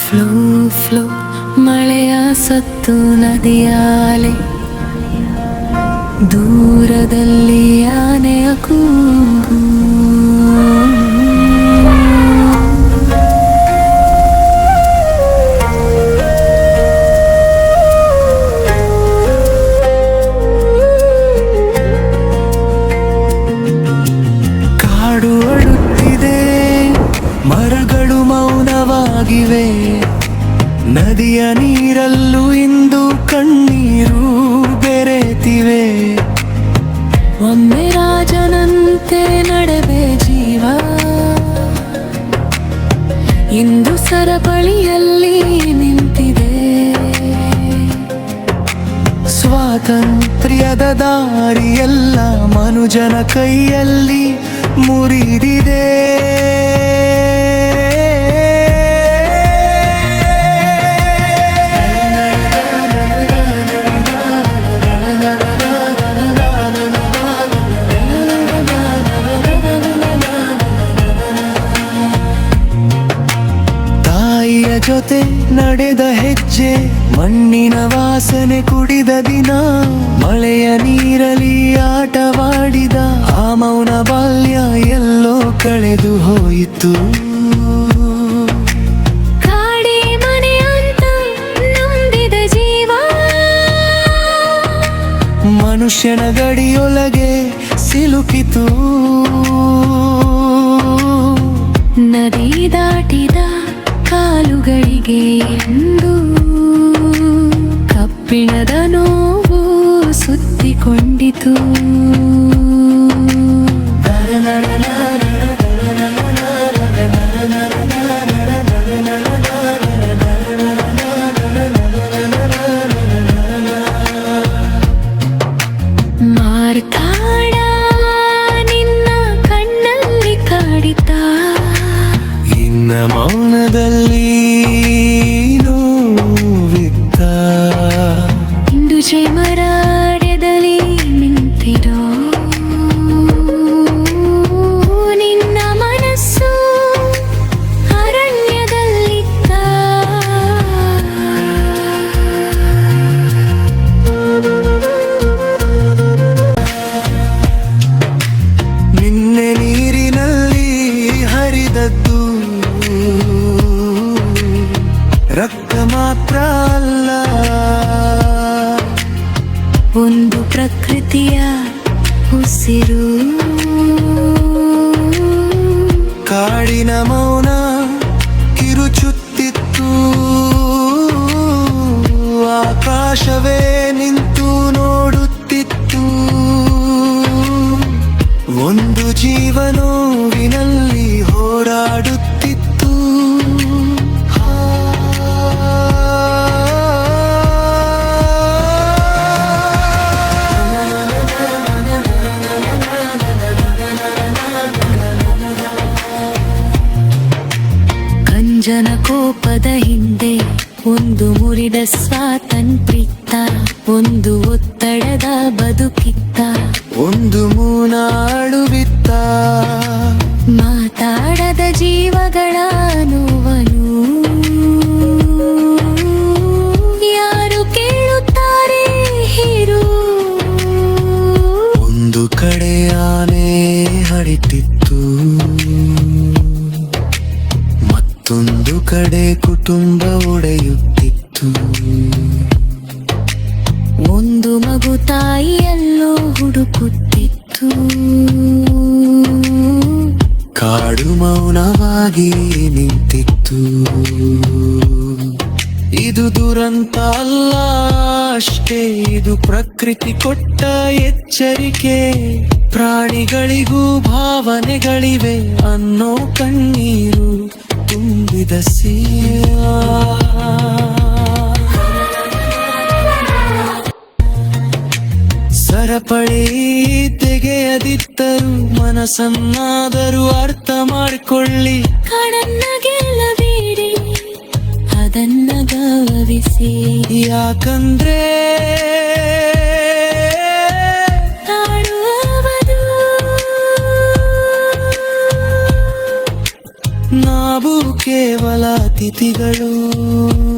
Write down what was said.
Flow flow ಮಳೆಯ ಸತ್ತು ನದಿಯಾಲೆ, ದೂರದಲ್ಲಿ ಆನೆಯ ಕೂಗು. ಕಾಡು ಅಳುತ್ತಿದೆ, ಮರಗಳು ಮೌನವಾಗಿವೆ, ನದಿಯ ನೀರಲ್ಲೂ ಇಂದು ಕಣ್ಣೀರು ಬೆರೆತಿವೆ. ಒಮ್ಮೆ ರಾಜನಂತೆ ನಡೆವೆ ಜೀವ, ಇಂದು ಸರಪಳಿಯಲ್ಲಿ ನಿಂತಿದೆ. ಸ್ವಾತಂತ್ರ್ಯದ ದಾರಿಯೆಲ್ಲ ಮನುಜನ ಕೈಯಲ್ಲಿ ಮುರಿದಿದೆ. ತಾಯಿಯ ಜೊತೆ ನಡೆದ ಹೆಜ್ಜೆ, ಮಣ್ಣಿನ ವಾಸನೆ ಕುಡಿದ ದಿನ, ಮಳೆಯ ನೀರಲಿ ಆಟವಾಡಿದ ಆ ಮೌನ ಬಾಲ್ಯ ಎಲ್ಲೋ ಕಳೆದು ಹೋಯಿತು. ಕಾಡಿ ಮನೆಯಂತ ನೊಂದಿದ ಜೀವ, ಮನುಷ್ಯನ ಗಡಿಯೊಳಗೆ ಸಿಲುಕಿತು. ನದಿ ದಾಟಿದ ಕಾಲುಗಳಿಗೆ ಎಂದು ಕಬ್ಬಿಣದ ನೋವು ಸುತ್ತಿಕೊಂಡಿತು. ಮಾರ್ತಾಡ ನಿನ್ನ ಕಣ್ಣಲ್ಲಿ ಕಾಡಿತ, ಇನ್ನ ಮೌನದಲ್ಲಿ ನೋವಿತ್ತ. ಇಂದು ಜೈಮರಾಡ್ಯದಲ್ಲಿ ನಿಂತಿರೋ ನಿನ್ನ ಮನಸ್ಸು ಅರಣ್ಯದಲ್ಲಿತ್ತ. ನಿನ್ನೆ ನೀರಿನಲ್ಲಿ ಹರಿದದ್ದು ರಕ್ತ ಮಾತ್ರ ಅಲ್ಲ, ಒಂದು ಪ್ರಕೃತಿಯ ಉಸಿರು. ಕಾಡಿನ ಮೌನ ಕಿರುಚುತ್ತಿತ್ತು, ಆಕಾಶವೇ ನಿಂತು ನೋಡುತ್ತಿತ್ತು. ಒಂದು ಜೀವನೋವಿನಲ್ಲಿ ಹೋರಾಡುತ್ತಿತ್ತು. ಕಂಜನ ಕೋಪದ ಹಿಂದೆ ಒಂದು ಮುರಿದ ಸ್ವಾತಂತ್ರ್ಯಿತ್ತ, ಒಂದು ಒತ್ತಡದ ಬದುಕಿತ್ತ, ಒಂದು ಮೂನಾಡು ಬಿತ್ತ. ಮಾತಾಡದ ಜೀವಗಳ ನೋವನು ಯಾರು ಕೇಳುತ್ತಾರೆ ಹೀರು. ಒಂದು ಕಡೆ ಆನೆ ಹರಿತಿತ್ತು, ಮತ್ತೊಂದು ಕಡೆ ಕುಟುಂಬ ಒಡೆಯುತ್ತಿತ್ತು. ಒಂದು ಮಗು ತಾಯಿಯಲ್ಲೋ ಹುಡುಕುತ್ತಿತ್ತು. ಕಾಡು ಮೌನವಾಗಿ ನಿಂತಿತ್ತು. ಇದು ದುರಂತ ಅಲ್ಲ ಅಷ್ಟೇ, ಇದು ಪ್ರಕೃತಿ ಕೊಟ್ಟ ಎಚ್ಚರಿಕೆ. ಪ್ರಾಣಿಗಳಿಗೂ ಭಾವನೆಗಳಿವೆ ಅನ್ನೋ ಕಣ್ಣೀರು ತುಂಬಿದ ಸರಪಳಿ ತೆಗೆಯದಿದ್ದರು ಮನಸ್ಸನ್ನಾದರೂ ಅರ್ಥ ಮಾಡಿಕೊಳ್ಳಿ. ಕಾಡನ್ನ ಗೆಲ್ಲಬೇಡಿ, ಅದನ್ನ ಗೌರವಿಸಿ. ಯಾಕಂದ್ರೆ ಕಾಡುವುದು ನಾವು ಕೇವಲ ಅತಿಥಿಗಳು. ಓ